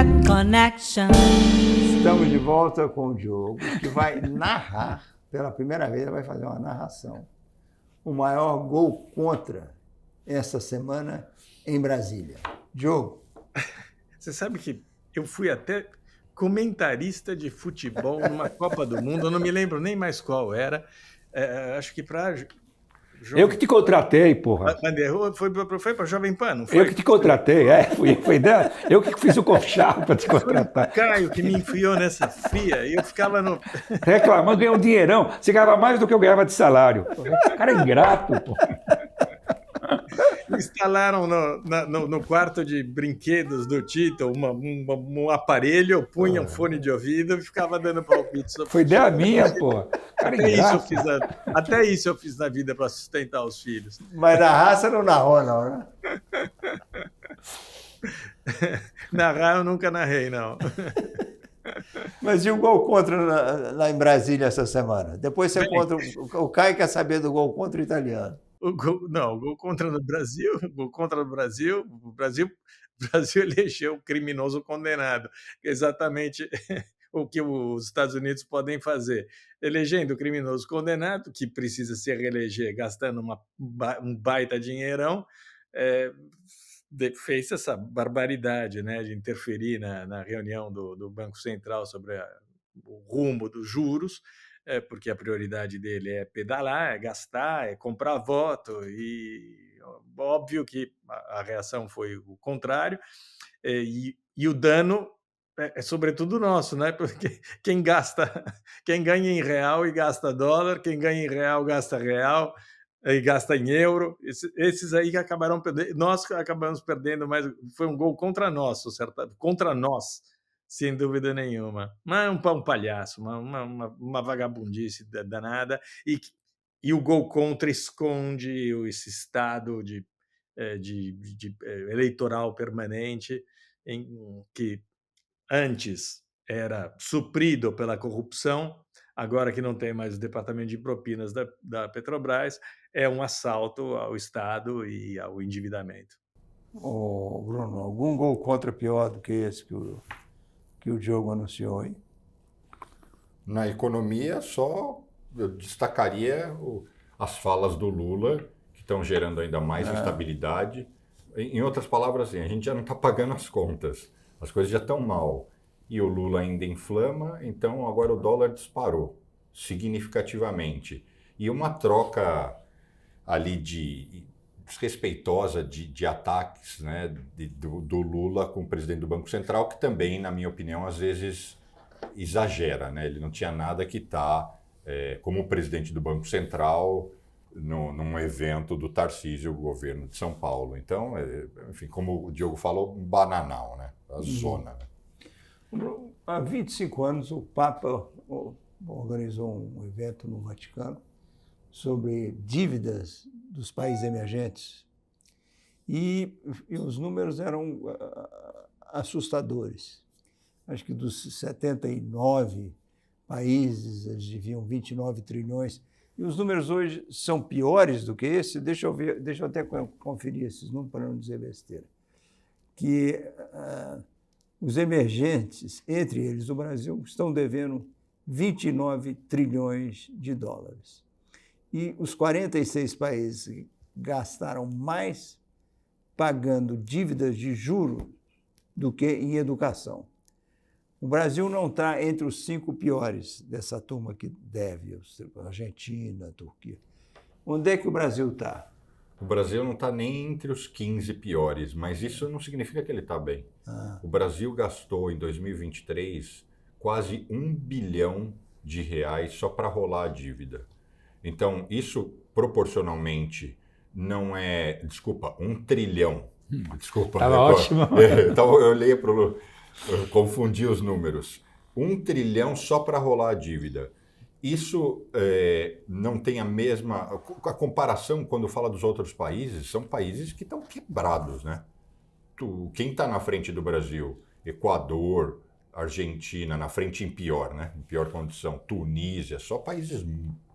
that connection. Estamos de volta com o Diogo, que vai narrar, pela primeira vez, ele vai fazer uma narração, o maior gol contra essa semana em Brasília. Diogo. Você sabe que eu fui até comentarista de futebol numa Copa do Mundo, eu não me lembro nem mais qual era, acho que para... Eu que te contratei, porra. Foi para Jovem Pan, não foi? Eu que te contratei, eu que fiz o conchavo para te contratar. Foi o Caio que me enfiou nessa fria e eu ficava no... reclamando, ganhei um dinheirão. Você ganhava mais do que eu ganhava de salário. O cara é ingrato, porra. Instalaram no quarto de brinquedos do Tito um aparelho, eu punha um fone de ouvido e ficava dando palpite. Foi ideia minha, pô. Até isso eu fiz na vida para sustentar os filhos. Mas na raça não narrou, não, né? Narrar eu nunca narrei, não. Mas e o gol contra lá em Brasília essa semana? Depois você conta. O Caio quer saber do gol contra o italiano. O gol contra o Brasil, o Brasil elegeu o criminoso condenado. Exatamente o que os Estados Unidos podem fazer. Elegendo o criminoso condenado, que precisa se reeleger gastando um baita dinheirão, fez essa barbaridade, né, de interferir na reunião do Banco Central sobre o rumo dos juros, porque a prioridade dele é pedalar, é gastar, é comprar voto, e óbvio que a reação foi o contrário, e o dano é sobretudo nosso, né? Porque quem ganha em real e gasta dólar, quem ganha em real gasta real e gasta em euro, esses aí que acabaram perdendo, nós acabamos perdendo, mas foi um gol contra nós, contra nós, sem dúvida nenhuma. Mas um palhaço, uma vagabundice danada, e o gol contra esconde esse estado de eleitoral permanente, em que antes era suprido pela corrupção, agora que não tem mais o departamento de propinas da Petrobras, é um assalto ao Estado e ao endividamento. Bruno, algum gol contra pior do que esse que o Diogo anunciou, hein? Na economia, só eu destacaria as falas do Lula, que estão gerando ainda mais instabilidade. Em outras palavras, assim, a gente já não está pagando as contas, as coisas já estão mal. E o Lula ainda inflama, então agora o dólar disparou significativamente. E uma troca ali desrespeitosa de ataques, né, do Lula com o presidente do Banco Central, que também, na minha opinião, às vezes exagera, né? Ele não tinha nada que estar como presidente do Banco Central num evento do Tarcísio, o governo de São Paulo. Então, enfim, como o Diogo falou, um bananal, né? A zona. Né? Há 25 anos, o Papa organizou um evento no Vaticano sobre dívidas dos países emergentes. E os números eram assustadores. Acho que dos 79 países, eles deviam 29 trilhões. E os números hoje são piores do que esse. Deixa eu até conferir esses números para não dizer besteira. Que os emergentes, entre eles o Brasil, estão devendo 29 trilhões de dólares. E os 46 países gastaram mais pagando dívidas de juros do que em educação. O Brasil não está entre os 5 piores dessa turma que deve, Argentina, Turquia. Onde é que o Brasil está? O Brasil não está nem entre os 15 piores, mas isso não significa que ele está bem. O Brasil gastou em 2023 quase R$1 bilhão só para rolar a dívida. Então, isso proporcionalmente não é... Desculpa, 1 trilhão. Desculpa. Estava ótimo. Então, eu olhei para o... Eu confundi os números. 1 trilhão só para rolar a dívida. Isso não tem a mesma... A comparação, quando fala dos outros países, são países que estão quebrados, né? Quem está na frente do Brasil? Equador, Argentina, na frente em pior, né? Em pior condição. Tunísia, só países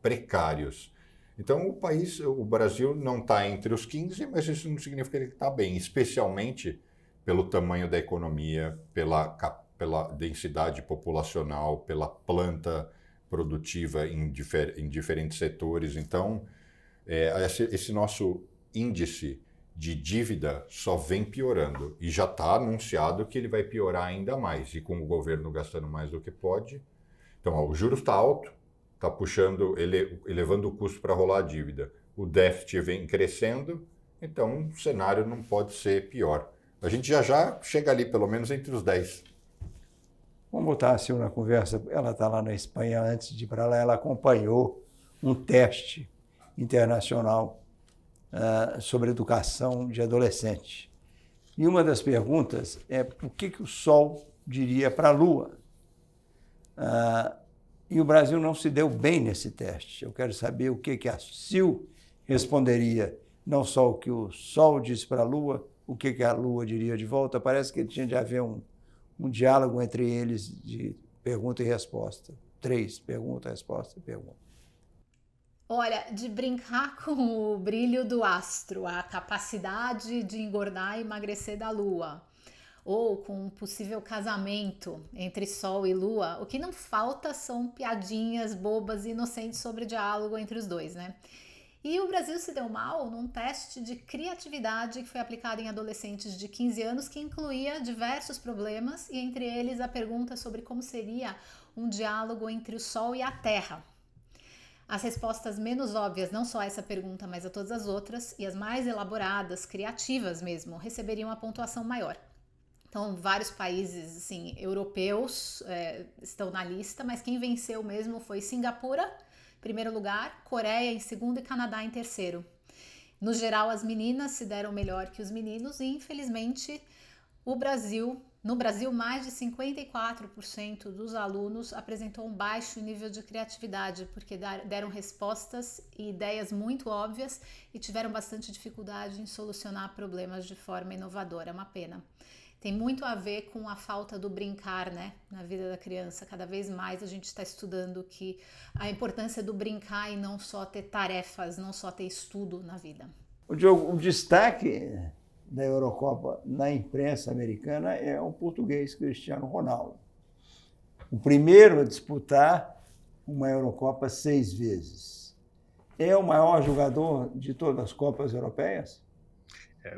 precários. Então, o Brasil não está entre os 15, mas isso não significa que ele está bem, especialmente pelo tamanho da economia, pela densidade populacional, pela planta produtiva em diferentes setores. Então, esse nosso índice de dívida só vem piorando e já está anunciado que ele vai piorar ainda mais, e com o governo gastando mais do que pode. Então, o juros está alto, está puxando, elevando o custo para rolar a dívida. O déficit vem crescendo, então o cenário não pode ser pior. A gente já chega ali, pelo menos entre os 10. Vamos botar assim na conversa. Ela está lá na Espanha, antes de ir para lá, ela acompanhou um teste internacional sobre educação de adolescente. E uma das perguntas é o que o Sol diria para a Lua. E o Brasil não se deu bem nesse teste. Eu quero saber o que a Sil responderia, não só o que o Sol disse para a Lua, o que a Lua diria de volta. Parece que tinha de haver um diálogo entre eles de pergunta e resposta. 3, pergunta, resposta e pergunta. Olha, de brincar com o brilho do astro, a capacidade de engordar e emagrecer da Lua, ou com um possível casamento entre Sol e Lua, o que não falta são piadinhas bobas e inocentes sobre diálogo entre os dois, né? E o Brasil se deu mal num teste de criatividade que foi aplicado em adolescentes de 15 anos, que incluía diversos problemas, e entre eles a pergunta sobre como seria um diálogo entre o Sol e a Terra. As respostas menos óbvias, não só a essa pergunta, mas a todas as outras, e as mais elaboradas, criativas mesmo, receberiam a pontuação maior. Então, vários países assim, europeus estão na lista, mas quem venceu mesmo foi Singapura, em primeiro lugar, Coreia em segundo e Canadá em terceiro. No geral, as meninas se deram melhor que os meninos e, infelizmente, no Brasil, mais de 54% dos alunos apresentou um baixo nível de criatividade, porque deram respostas e ideias muito óbvias e tiveram bastante dificuldade em solucionar problemas de forma inovadora. É uma pena. Tem muito a ver com a falta do brincar, né, na vida da criança. Cada vez mais a gente está estudando que a importância do brincar e não só ter tarefas, não só ter estudo na vida. O Diogo, o destaque da Eurocopa na imprensa americana é o português Cristiano Ronaldo. O primeiro a disputar uma Eurocopa 6 vezes. É o maior jogador de todas as Copas europeias?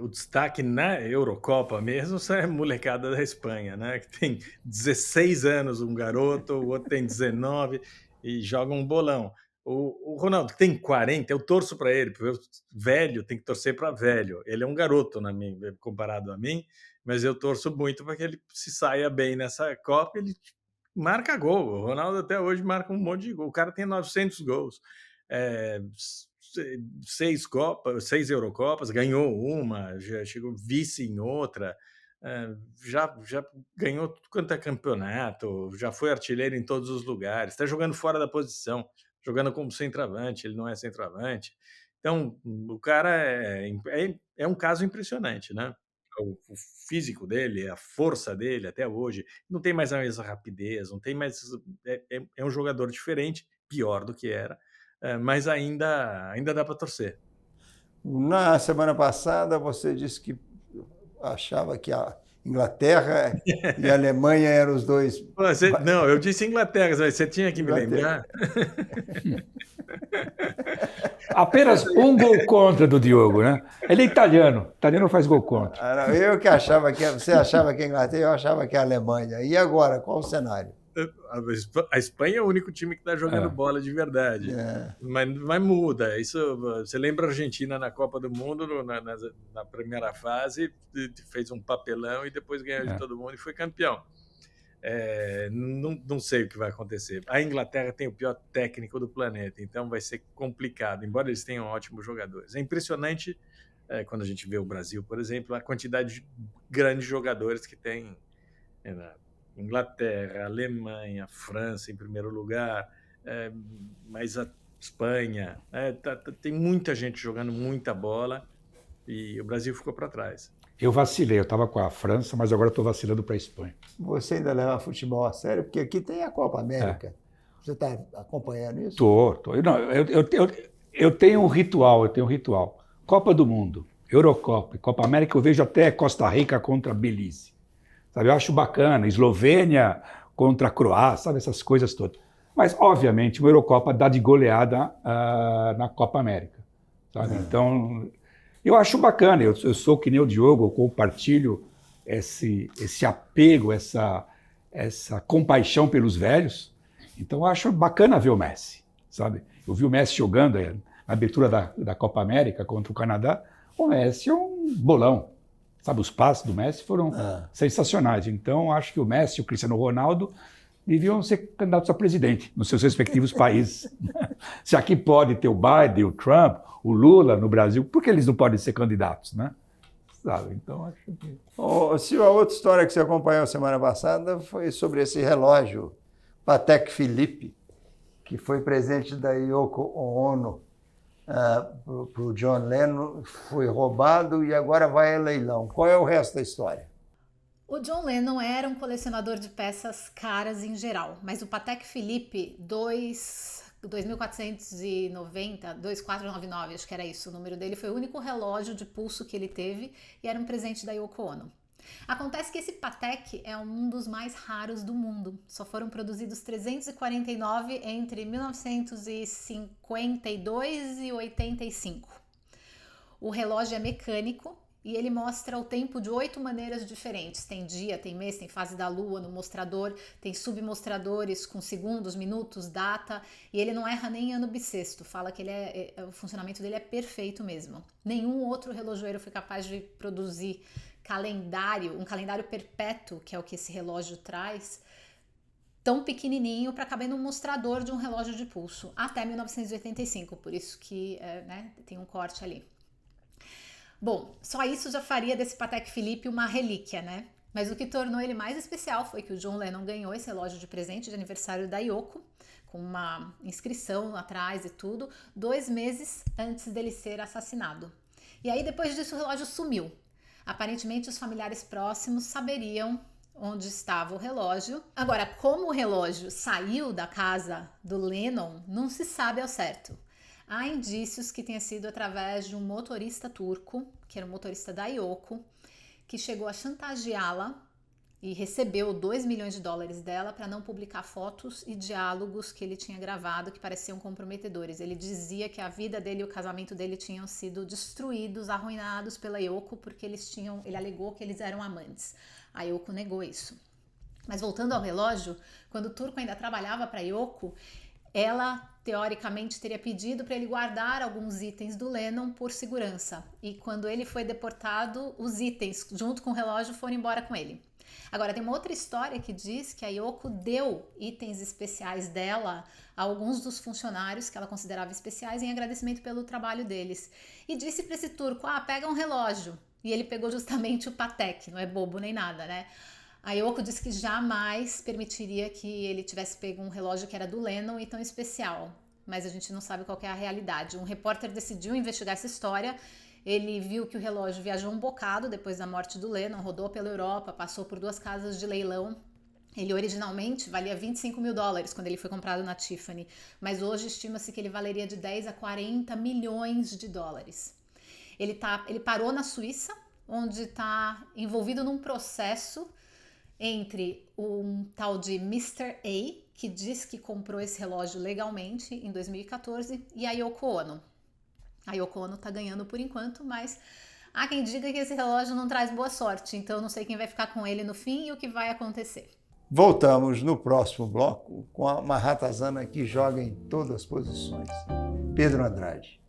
O destaque na Eurocopa mesmo é a molecada da Espanha, né? Que tem 16 anos um garoto, o outro tem 19 e joga um bolão. O Ronaldo tem 40, eu torço para ele, porque velho tem que torcer para velho. Ele é um garoto comparado a mim, mas eu torço muito para que ele se saia bem nessa Copa. Ele marca gol. O Ronaldo até hoje marca um monte de gol. O cara tem 900 gols. 6 Eurocopas, ganhou uma, já chegou vice em outra, já ganhou tudo quanto é campeonato, já foi artilheiro em todos os lugares, está jogando fora da posição, jogando como centroavante, ele não é centroavante. Então, o cara é um caso impressionante, né? O físico dele, a força dele até hoje, não tem mais a mesma rapidez, não tem mais. É um jogador diferente, pior do que era, mas ainda dá para torcer. Na semana passada, você disse que achava que a Inglaterra e a Alemanha eram os dois. Não, eu disse Inglaterra, mas você tinha que me lembrar. Apenas um gol contra do Diogo, né? Ele é italiano. Italiano faz gol contra. Eu que achava que você achava que a Inglaterra, eu achava que a Alemanha. E agora, qual o cenário? A Espanha é o único time que está jogando bola de verdade. Mas muda. Isso, você lembra a Argentina na Copa do Mundo, na primeira fase, fez um papelão e depois ganhou de todo mundo e foi campeão. Não sei o que vai acontecer. A Inglaterra tem o pior técnico do planeta, então vai ser complicado, embora eles tenham ótimos jogadores. É impressionante quando a gente vê o Brasil, por exemplo, a quantidade de grandes jogadores que tem na Inglaterra, Alemanha, França em primeiro lugar, mas a Espanha, tem muita gente jogando muita bola e o Brasil ficou para trás. Eu vacilei, eu estava com a França, mas agora estou vacilando para a Espanha. Você ainda leva futebol a sério? Porque aqui tem a Copa América. Você está acompanhando isso? Estou. Eu tenho um ritual, Copa do Mundo. Eurocopa, Copa América, eu vejo até Costa Rica contra Belize. Sabe, eu acho bacana, Eslovênia contra a Croácia, sabe, essas coisas todas. Mas, obviamente, uma Eurocopa dá de goleada na Copa América. Sabe? Então, eu acho bacana, eu sou que nem o Diogo, eu compartilho esse apego, essa compaixão pelos velhos. Então, eu acho bacana ver o Messi, sabe? Eu vi o Messi jogando na abertura da Copa América contra o Canadá. O Messi é um bolão, sabe? Os passes do Messi foram sensacionais. Então, acho que o Messi e o Cristiano Ronaldo deviam ser candidatos a presidente nos seus respectivos países. Se aqui pode ter o Biden, o Trump, o Lula no Brasil, por que eles não podem ser candidatos, né? Sabe? Então, acho que... Silvio, a outra história que você acompanhou semana passada foi sobre esse relógio Patek Philippe, que foi presente da Yoko Ono para o John Lennon, foi roubado e agora vai a leilão. Qual é o resto da história? O John Lennon era um colecionador de peças caras em geral, mas o Patek Philippe 2499, acho que era isso o número dele, foi o único relógio de pulso que ele teve e era um presente da Yoko Ono. Acontece que esse Patek é um dos mais raros do mundo. Só foram produzidos 349 entre 1952 e 85. O relógio é mecânico e ele mostra o tempo de 8 maneiras diferentes. Tem dia, tem mês, tem fase da lua no mostrador, tem submostradores com segundos, minutos, data, e ele não erra nem ano bissexto. Fala que o funcionamento dele é perfeito mesmo. Nenhum outro relojoeiro foi capaz de produzir um calendário perpétuo, que é o que esse relógio traz, tão pequenininho para caber num mostrador de um relógio de pulso, até 1985, por isso que tem um corte ali. Bom, só isso já faria desse Patek Philippe uma relíquia, né? Mas o que tornou ele mais especial foi que o John Lennon ganhou esse relógio de presente de aniversário da Yoko, com uma inscrição atrás e tudo, 2 meses antes dele ser assassinado. E aí, depois disso, o relógio sumiu. Aparentemente, os familiares próximos saberiam onde estava o relógio. Agora, como o relógio saiu da casa do Lennon, não se sabe ao certo. Há indícios que tenha sido através de um motorista turco, que era um motorista da Yoko, que chegou a chantageá-la e recebeu $2 milhões dela para não publicar fotos e diálogos que ele tinha gravado que pareciam comprometedores. Ele dizia que a vida dele e o casamento dele tinham sido destruídos, arruinados pela Yoko, porque ele alegou que eles eram amantes. A Yoko negou isso. Mas voltando ao relógio, quando o turco ainda trabalhava para a Yoko, ela teoricamente teria pedido para ele guardar alguns itens do Lennon por segurança. E quando ele foi deportado, os itens, junto com o relógio, foram embora com ele. Agora, tem uma outra história que diz que a Yoko deu itens especiais dela a alguns dos funcionários que ela considerava especiais em agradecimento pelo trabalho deles. E disse para esse turco, pega um relógio. E ele pegou justamente o Patek, não é bobo nem nada, né? A Yoko disse que jamais permitiria que ele tivesse pego um relógio que era do Lennon e tão especial. Mas a gente não sabe qual que é a realidade. Um repórter decidiu investigar essa história. Ele viu que o relógio viajou um bocado depois da morte do Lennon, rodou pela Europa, passou por 2 casas de leilão. Ele originalmente valia $25 mil quando ele foi comprado na Tiffany, mas hoje estima-se que ele valeria de 10 a 40 milhões de dólares. Ele parou na Suíça, onde está envolvido num processo entre um tal de Mr. A, que diz que comprou esse relógio legalmente em 2014, e a Yoko Ono. A Yoko Ono tá ganhando por enquanto, mas há quem diga que esse relógio não traz boa sorte, então não sei quem vai ficar com ele no fim e o que vai acontecer. Voltamos no próximo bloco com uma ratazana que joga em todas as posições. Pedro Andrade.